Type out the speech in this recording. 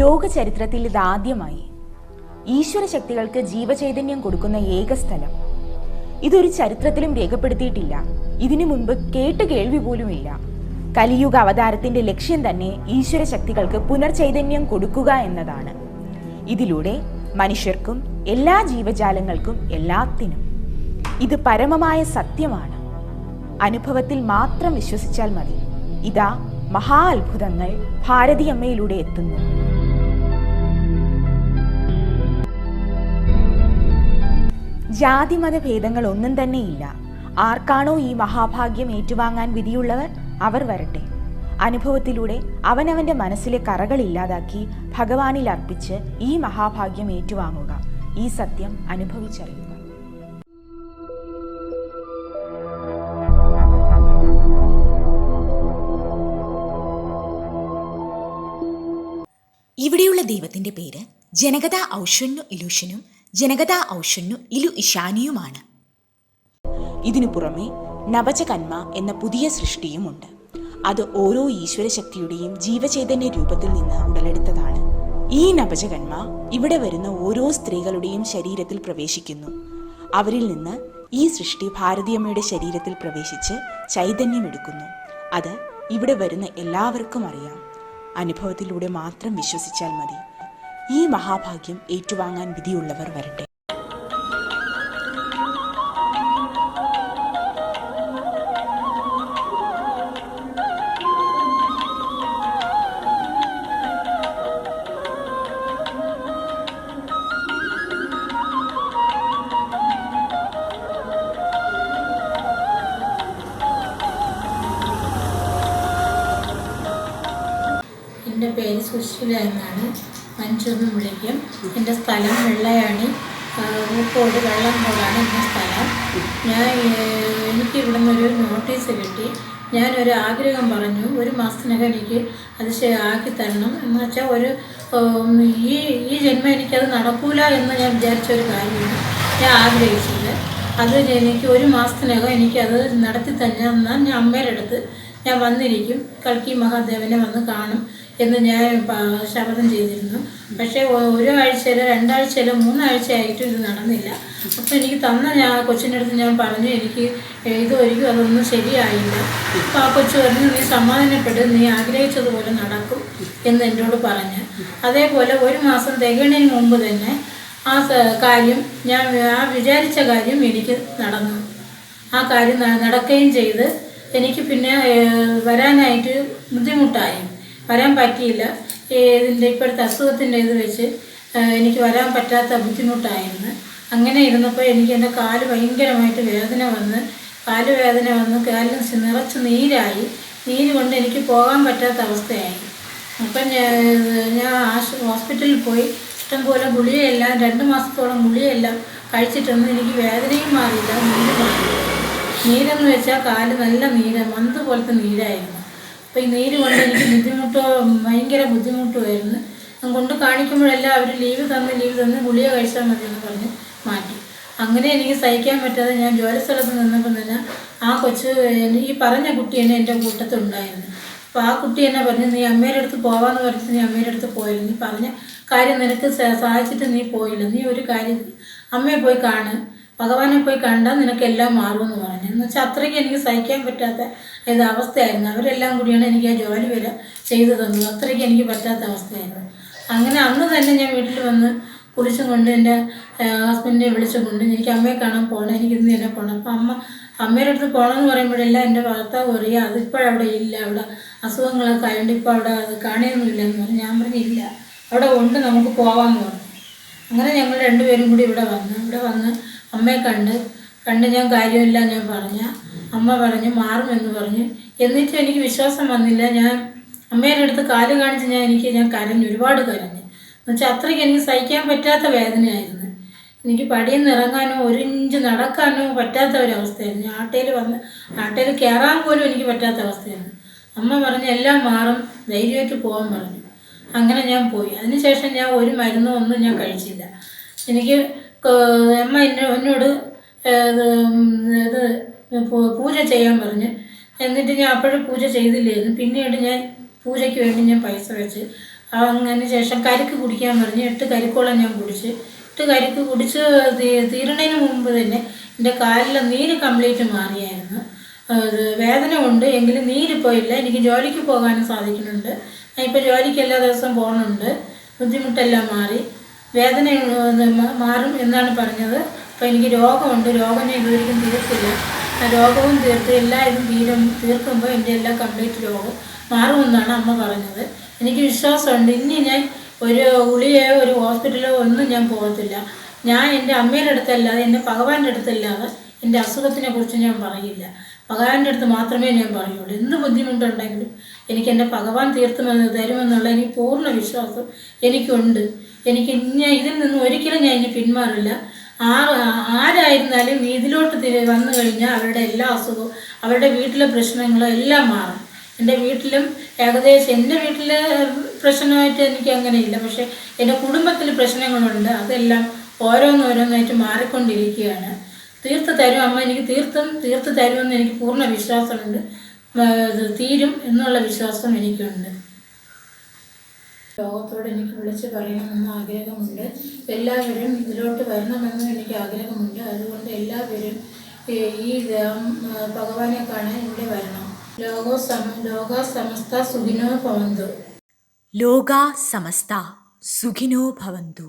ലോക ചരിത്രത്തിൽ ഇതാദ്യമായി ഈശ്വര ശക്തികൾക്ക് ജീവചൈതന്യം കൊടുക്കുന്ന ഏക സ്ഥലം. ഇതൊരു ചരിത്രത്തിലും രേഖപ്പെടുത്തിയിട്ടില്ല. ഇതിനു മുൻപ് കേട്ട് കേൾവി പോലുമില്ല. കലിയുഗ അവതാരത്തിന്റെ ലക്ഷ്യം തന്നെ ഈശ്വര ശക്തികൾക്ക് പുനർചൈതന്യം കൊടുക്കുക എന്നതാണ്. ഇതിലൂടെ മനുഷ്യർക്കും എല്ലാ ജീവജാലങ്ങൾക്കും എല്ലാത്തിനും. ഇത് പരമമായ സത്യമാണ്. അനുഭവത്തിൽ മാത്രം വിശ്വസിച്ചാൽ മതി. ഇതാ മഹാ അത്ഭുതങ്ങൾ ഭാരതിയമ്മയിലൂടെ എത്തുന്നു. ജാതിമത ഭേദങ്ങൾ ഒന്നും തന്നെയില്ല. ആർക്കാണോ ഈ മഹാഭാഗ്യം ഏറ്റുവാങ്ങാൻ വിധിയുള്ളവർ അവർ വരട്ടെ. അനുഭവത്തിലൂടെ അവനവന്റെ മനസ്സിലെ കറകൾ ഇല്ലാതാക്കി ഭഗവാനിൽ അർപ്പിച്ച് ഈ മഹാഭാഗ്യം ഏറ്റുവാങ്ങുക. ഈ സത്യം അനുഭവിച്ചറിയുക. ഇവിടെയുള്ള ദൈവത്തിന്റെ പേര് ജനകത ഔഷന്നു ഇലൂഷനും ജനകത ഔഷന്നു ഇലു ഇഷാനിയുമാണ്. ഇതിനു പുറമെ നവചകന്മ എന്ന പുതിയ സൃഷ്ടിയുമുണ്ട്. അത് ഓരോ ഈശ്വരശക്തിയുടെയും ജീവചൈതന്യ രൂപത്തിൽ നിന്ന് ഉടലെടുത്തതാണ്. ഈ നവചകന്മ ഇവിടെ വരുന്ന ഓരോ സ്ത്രീകളുടെയും ശരീരത്തിൽ പ്രവേശിക്കുന്നു. അവരിൽ നിന്ന് ഈ സൃഷ്ടി ഭാരതിയമ്മയുടെ ശരീരത്തിൽ പ്രവേശിച്ച് ചൈതന്യമെടുക്കുന്നു. അത് ഇവിടെ വരുന്ന എല്ലാവർക്കും അറിയാം. അനുഭവത്തിലൂടെ മാത്രം വിശ്വസിച്ചാൽ മതി. ഈ മഹാഭാഗ്യം ഏറ്റുവാങ്ങാൻ വിധിയുള്ളവർ വരട്ടെ. എൻ്റെ പേര് സുശീല എന്നാണ്. മഞ്ചൂന്ന് വിളിക്കും. എൻ്റെ സ്ഥലം വെള്ളയാണി, ഊക്കോട് വെള്ളംകോടാണ് എൻ്റെ സ്ഥലം. എനിക്ക് ഇവിടെ നിന്നൊരു നോട്ടീസ് കിട്ടി. ഞാനൊരു ആഗ്രഹം പറഞ്ഞു, ഒരു മാസത്തിനകം എനിക്ക് അത് ആക്കി തരണം എന്ന് വെച്ചാൽ ഈ ജന്മം എനിക്കത് നടക്കൂല എന്ന് ഞാൻ വിചാരിച്ചൊരു കാര്യമാണ് ഞാൻ ആഗ്രഹിച്ചത്. അത് എനിക്ക് ഒരു മാസത്തിനകം എനിക്കത് നടത്തി തന്നെ എന്നാൽ ഞാൻ അമ്മയുടെ അടുത്ത് ഞാൻ വന്നിരിക്കും, കൽക്കി മഹാദേവനെ വന്ന് കാണും എന്ന് ഞാൻ ശപഥം ചെയ്തിരുന്നു. പക്ഷേ ഒരാഴ്ചയിലോ 2 ആഴ്ചയിലോ 3 ആഴ്ചയായിട്ടും ഇത് നടന്നില്ല. അപ്പോൾ എനിക്ക് ഞാൻ കൊച്ചിൻ്റെ അടുത്ത് ഞാൻ പറഞ്ഞു, എനിക്ക് ഇതൊരിക്കും അതൊന്നും ശരിയായില്ല. അപ്പോൾ ആ കൊച്ചു പറഞ്ഞു, നീ സമാധാനപ്പെട്ട് നീ ആഗ്രഹിച്ചതുപോലെ നടക്കും എന്ന് എന്നോട് പറഞ്ഞ്. അതേപോലെ 1 മാസം തികയണതിന് മുമ്പ് തന്നെ ആ കാര്യം ഞാൻ വിചാരിച്ച കാര്യം എനിക്ക് നടന്നു. ആ കാര്യം നടക്കുകയും ചെയ്ത് എനിക്ക് പിന്നെ വരാനായിട്ട് ബുദ്ധിമുട്ടായി. വരാൻ പറ്റിയില്ല. ഇതിൻ്റെ ഇപ്പോഴത്തെ അസുഖത്തിൻ്റെ ഇത് വെച്ച് എനിക്ക് വരാൻ പറ്റാത്ത ബുദ്ധിമുട്ടായിരുന്നു. അങ്ങനെ ഇരുന്നപ്പോൾ എനിക്ക് എൻ്റെ കാല് ഭയങ്കരമായിട്ട് വേദന വന്ന് കാലിൽ നിറച്ച് നീരായി. നീര് കൊണ്ട് എനിക്ക് പോകാൻ പറ്റാത്ത അവസ്ഥയായി. അപ്പം ഞാൻ ഹോസ്പിറ്റലിൽ പോയി ഇഷ്ടംപോലെ ഗുളികയെല്ലാം 2 മാസത്തോളം ഗുളികയെല്ലാം കഴിച്ചിട്ടൊന്നും എനിക്ക് വേദനയും മാറിയില്ല, നീര് മാറിയില്ല. നീരെന്ന് വെച്ചാൽ കാല് നല്ല മന്ത് പോലത്തെ നീരായിരുന്നു. അപ്പോൾ ഈ നീര് കൊണ്ട് എനിക്ക് ഭയങ്കര ബുദ്ധിമുട്ടുമായിരുന്നു. ഞാൻ കൊണ്ട് കാണിക്കുമ്പോഴെല്ലാം അവർ ലീവ് തന്ന് ഗുളിക കഴിച്ചാൽ മതി എന്ന് പറഞ്ഞ് മാറ്റി. അങ്ങനെ എനിക്ക് സഹിക്കാൻ പറ്റാതെ ഞാൻ ജോലിസ്ഥലത്ത് നിന്നപ്പോൾ തന്നെ ആ കൊച്ച് ഈ പറഞ്ഞ കുട്ടി തന്നെ എൻ്റെ കൂട്ടത്തുണ്ടായിരുന്നു. അപ്പോൾ ആ കുട്ടി എന്നെ പറഞ്ഞു, നീ അമ്മയുടെ അടുത്ത് പോകാമെന്ന് പറഞ്ഞിട്ട് നീ അമ്മയുടെ അടുത്ത് പോയിരുന്നു. നീ പറഞ്ഞ കാര്യം നിനക്ക് സാധിച്ചിട്ട് നീ പോയില്ല. നീ ഒരു കാര്യം അമ്മയെ പോയി കാണ്, ഭഗവാനെ പോയി കണ്ടാൽ നിനക്കെല്ലാം മാറുമെന്ന് പറഞ്ഞു. എന്ന് വെച്ചാൽ അത്രയ്ക്ക് എനിക്ക് സഹിക്കാൻ പറ്റാത്ത അവസ്ഥയായിരുന്നു. അവരെല്ലാം കൂടിയാണ് എനിക്ക് ആ ജോലി വരെ ചെയ്തു തന്നത്. അത്രയ്ക്ക് എനിക്ക് പറ്റാത്ത അവസ്ഥയായിരുന്നു. അങ്ങനെ അന്ന് തന്നെ ഞാൻ വീട്ടിൽ വന്ന് കുളിച്ചും കൊണ്ട് എൻ്റെ ഹസ്ബൻഡിനെ വിളിച്ചും കൊണ്ട് എനിക്ക് അമ്മയെ കാണാൻ പോകണം, എനിക്കിന്ന് തന്നെ പോകണം. അപ്പം അമ്മയുടെ അടുത്ത് പോകണമെന്ന് പറയുമ്പോഴെല്ലാം എൻ്റെ ഭർത്താവ് പറയുക, അതിപ്പോഴവിടെ ഇല്ല, അവിടെ അസുഖങ്ങളൊക്കെ ആയതുകൊണ്ട് ഇപ്പോൾ അവിടെ അത് കാണുകയൊന്നുമില്ല എന്ന് പറഞ്ഞു. ഞാൻ പറഞ്ഞില്ല, അവിടെ ഉണ്ട്, നമുക്ക് പോകാമെന്ന് പറഞ്ഞു. അങ്ങനെ ഞങ്ങൾ 2 പേരും കൂടി ഇവിടെ വന്ന് അമ്മയെ കണ്ട് ഞാൻ കാര്യമില്ല ഞാൻ പറഞ്ഞ. അമ്മ പറഞ്ഞ് മാറുമെന്ന് പറഞ്ഞ്. എന്നിട്ടും എനിക്ക് വിശ്വാസം വന്നില്ല. ഞാൻ അമ്മയുടെ അടുത്ത് കാല് കാണിച്ച് ഞാൻ കരഞ്ഞു, ഒരുപാട് കരഞ്ഞു. എന്നുവെച്ചാൽ അത്രയ്ക്ക് എനിക്ക് സഹിക്കാൻ പറ്റാത്ത വേദനയായിരുന്നു. എനിക്ക് പടിയിൽ നിന്ന് ഇറങ്ങാനോ 1 ഇഞ്ച് നടക്കാനോ പറ്റാത്ത ഒരവസ്ഥയായിരുന്നു. ആട്ടയിൽ കയറാൻ പോലും എനിക്ക് പറ്റാത്ത അവസ്ഥയായിരുന്നു. അമ്മ പറഞ്ഞ് എല്ലാം മാറും, ധൈര്യമായിട്ട് പോകാൻ പറഞ്ഞു. അങ്ങനെ ഞാൻ പോയി. അതിനുശേഷം ഞാൻ ഒരു മരുന്നോ ഒന്നും ഞാൻ കഴിച്ചില്ല. എനിക്ക് അമ്മ എന്നോട് ഇത് പൂജ ചെയ്യാൻ പറഞ്ഞ്. എന്നിട്ട് ഞാൻ അപ്പോഴും പൂജ ചെയ്തില്ലായിരുന്നു. പിന്നീട് ഞാൻ പൂജയ്ക്ക് വേണ്ടി ഞാൻ പൈസ വെച്ച് അങ്ങനെ ശേഷം കരിക്ക് കുടിക്കാൻ പറഞ്ഞ് 8 കരിക്കോളം ഞാൻ കുടിച്ച്. 8 കരിക്ക് കുടിച്ച് തീരണതിന് മുമ്പ് തന്നെ എൻ്റെ കാലിലെ നീര് കംപ്ലീറ്റ് മാറിയായിരുന്നു. വേദന ഉണ്ട് എങ്കിലും നീരിപ്പോൾ ഇല്ല. എനിക്ക് ജോലിക്ക് പോകാനും സാധിക്കുന്നുണ്ട്. ഞാൻ ഇപ്പോൾ ജോലിക്ക് എല്ലാ ദിവസവും പോകുന്നുണ്ട്. ബുദ്ധിമുട്ടെല്ലാം മാറി. വേദന മാറും എന്നാണ് പറഞ്ഞത്. അപ്പോൾ എനിക്ക് രോഗമുണ്ട്. രോഗം ഞാൻ ഇതുവരെയും തീർത്തില്ല. ആ രോഗവും തീർത്ത് എല്ലാ ഇതും തീർക്കുമ്പോൾ എൻ്റെ എല്ലാ കംപ്ലീറ്റ് രോഗം മാറുമെന്നാണ് അമ്മ പറഞ്ഞത്. എനിക്ക് വിശ്വാസമുണ്ട്. ഇനി ഞാൻ ഒരു ഗുളികയോ ഒരു ഹോസ്പിറ്റലോ ഒന്നും ഞാൻ പോകത്തില്ല. ഞാൻ എൻ്റെ അമ്മയുടെ അടുത്തല്ലാതെ എൻ്റെ ഭഗവാന്റെ അടുത്തല്ലാതെ എൻ്റെ അസുഖത്തിനെ കുറിച്ച് ഞാൻ പറയില്ല. ഭഗവാന്റെ അടുത്ത് മാത്രമേ ഞാൻ പറയുള്ളൂ. എന്ത് ബുദ്ധിമുട്ടുണ്ടെങ്കിലും എനിക്ക് എൻ്റെ ഭഗവാൻ തീർത്തുമെന്ന് തരുമെന്നുള്ള എനിക്ക് പൂർണ്ണ വിശ്വാസം എനിക്കുണ്ട്. എനിക്ക് ഇതിൽ നിന്ന് ഒരിക്കലും ഞാൻ ഇനി പിന്മാറില്ല. ആരായിരുന്നാലും ഇതിലോട്ട് വന്നു കഴിഞ്ഞാൽ അവരുടെ എല്ലാ അസുഖവും അവരുടെ വീട്ടിലെ പ്രശ്നങ്ങളും എല്ലാം മാറും. എൻ്റെ വീട്ടിലും ഏകദേശം എൻ്റെ വീട്ടിലെ പ്രശ്നമായിട്ട് എനിക്ക് അങ്ങനെയില്ല. പക്ഷേ എൻ്റെ കുടുംബത്തിൽ പ്രശ്നങ്ങളുണ്ട്. അതെല്ലാം ഓരോന്നോരോന്നായിട്ട് മാറിക്കൊണ്ടിരിക്കുകയാണ്. തീർത്ത് തരും അമ്മ. എനിക്ക് തീർത്ത് തരുമെന്ന് എനിക്ക് പൂർണ്ണ വിശ്വാസമുണ്ട്. തീരും എന്നുള്ള വിശ്വാസം എനിക്കുണ്ട്. ലോകത്തോട് എനിക്ക് വിളിച്ച് പറയണമെന്ന് ആഗ്രഹമുണ്ട്. എല്ലാവരും ഇതിലോട്ട് വരണമെന്നും എനിക്ക് ആഗ്രഹമുണ്ട്. അതുകൊണ്ട് എല്ലാവരും ഈ ഭഗവാനെ കാണാൻ ഇവിടെ വരണം. ലോക സമസ്ത സുഖിനോ ഭവന്തു. ലോകാ സമസ്ത സുഖിനോ ഭവന്തു.